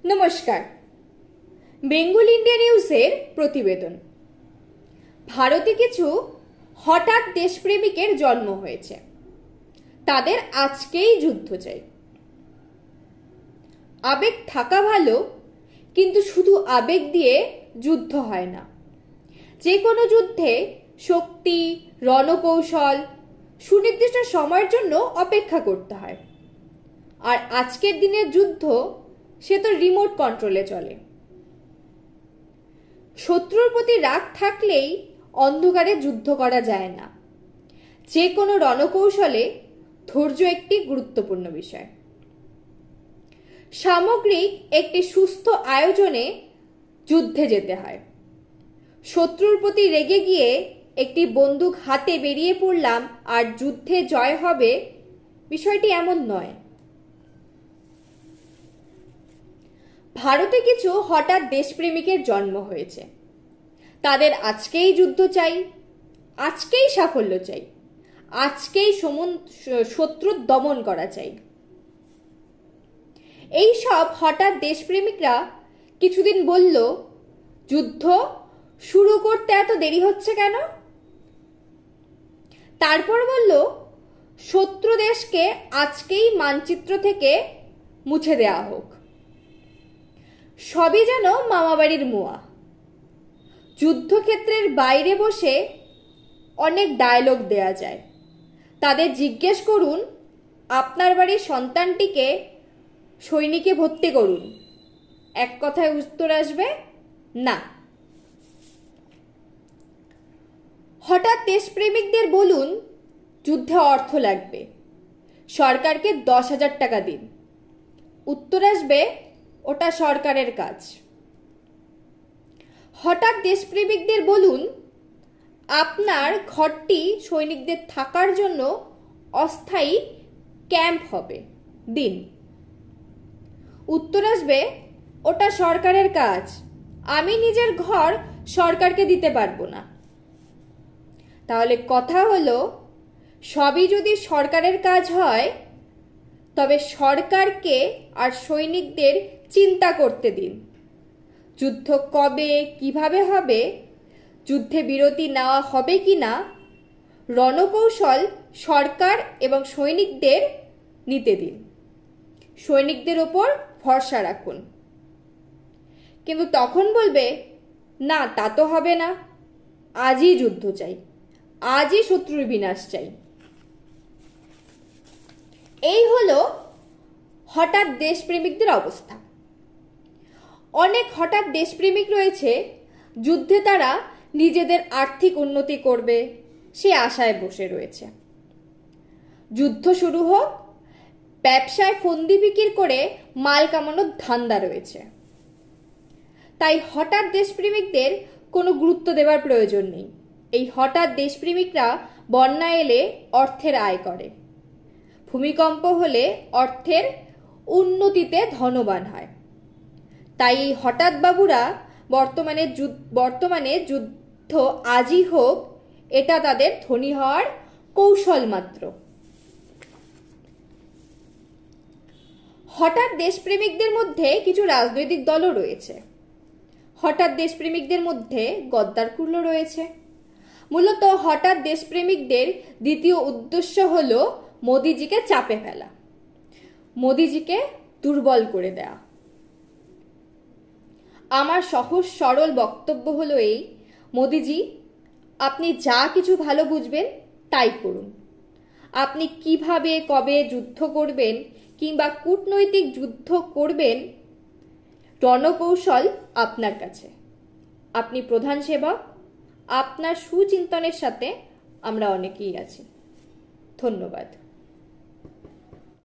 নমস্কার। বেঙ্গল ইন্ডিয়া নিউজের প্রতিবেদন। ভারতে কিছু হঠাৎ দেশপ্রেমিকের জন্ম হয়েছে, তাদের আজকেই যুদ্ধ চাই। আবেগ থাকা ভালো, কিন্তু শুধু আবেগ দিয়ে যুদ্ধ হয় না। যে কোনো যুদ্ধে শক্তি, রণকৌশল, সুনির্দিষ্ট সময়ের জন্য অপেক্ষা করতে হয়। আর আজকের দিনের যুদ্ধ সে তো রিমোট কন্ট্রোলে চলে। শত্রুর প্রতি রাগ থাকলেই অন্ধকারে যুদ্ধ করা যায় না। যে কোনো রণকৌশলে ধৈর্য একটি গুরুত্বপূর্ণ বিষয়। সামগ্রিক একটি সুস্থ আয়োজনে যুদ্ধে যেতে হয়। শত্রুর প্রতি রেগে গিয়ে একটি বন্দুক হাতে বেরিয়ে পড়লাম আর যুদ্ধে জয় হবে, বিষয়টি এমন নয়। ভারতে কিছু হঠাৎ দেশপ্রেমিকের জন্ম হয়েছে, তাদের আজকেই যুদ্ধ চাই, আজকেই সাফল্য চাই, আজকেই শত্রু দমন করা চাই। এই সব হঠাৎ দেশপ্রেমিকরা কিছুদিন বলল, যুদ্ধ শুরু করতে এত দেরি হচ্ছে কেন? তারপর বলল, শত্রু দেশকে আজকেই মানচিত্র থেকে মুছে দেওয়া হোক। সবই যেন মামাবাড়ির মোয়া। যুদ্ধক্ষেত্রের বাইরে বসে অনেক ডায়লগ দেয়া যায়। তাদের জিজ্ঞেস করুন, আপনার বাড়ির সন্তানটিকে সৈনিকে ভর্তি করুন, এক কথায় উত্তর আসবে না। হঠাৎ দেশপ্রেমিকদের বলুন, যুদ্ধে অর্থ লাগবে, সরকারকে 10,000 টাকা দিন, উত্তর আসবে, ওটা সরকারের কাজ। হঠাৎ দেশপ্রেমিকদের বলুন, আপনার ঘরটি সৈনিকদের থাকার জন্য অস্থায়ী ক্যাম্প হবে, দিন, উত্তর আসবে, ওটা সরকারের কাজ, আমি নিজের ঘর সরকারকে দিতে পারবো না। তাহলে কথা হলো, সবই যদি সরকারের কাজ হয়, তবে সরকারকে আর সৈনিকদের চিন্তা করতে দিন। যুদ্ধ কবে, কিভাবে হবে, যুদ্ধে বিরতি নেওয়া হবে কিনা, রণকৌশল সরকার এবং সৈনিকদের নিতে দিন। সৈনিকদের ওপর ভরসা রাখুন। কিন্তু তখন বলবে, না তা তো হবে না, আজই যুদ্ধ চাই, আজই শত্রুর বিনাশ চাই। এই হলো হঠাৎ দেশপ্রেমিকদের অবস্থা। অনেক হঠাৎ দেশপ্রেমিক রয়েছে, যুদ্ধে তারা নিজেদের আর্থিক উন্নতি করবে সে আশায় বসে রয়েছে। যুদ্ধ শুরু হোক, ব্যবসায় ফন্দি বিক্রি করে মাল কামানোর ধান্দা রয়েছে। তাই হঠাৎ দেশপ্রেমিকদের কোনো গুরুত্ব দেওয়ার প্রয়োজন নেই। এই হঠাৎ দেশপ্রেমিকরা বন্যা এলে অর্থের আয় করে, ভূমিকম্প হলে অর্থের উন্নতিতে ধনবান হয়। তাই এই হঠাৎ বাবুরা বর্তমানে যুদ্ধ আজই হোক, এটা তাদের ধনী হওয়ার কৌশল মাত্র। হঠাৎ দেশপ্রেমিকদের মধ্যে কিছু রাজনৈতিক দলও রয়েছে। হঠাৎ দেশপ্রেমিকদের মধ্যে গদ্দারকুলও রয়েছে। মূলত হঠাৎ দেশপ্রেমিকদের দ্বিতীয় উদ্দেশ্য হলো মোদিজিকে চাপে ফেলা, মোদিজিকে দুর্বল করে দেয়া। আমার সহজ সরল বক্তব্য হলো এই, মোদিজি, আপনি যা কিছু ভালো বুঝবেন তাই করুন। আপনি কিভাবে কবে যুদ্ধ করবেন কিংবা কূটনৈতিক যুদ্ধ করবেন, রণকৌশল আপনার কাছে। আপনি প্রধান সেবক, আপনার সুচিন্তনের সাথে আমরা অনেকেই আছি। ধন্যবাদ।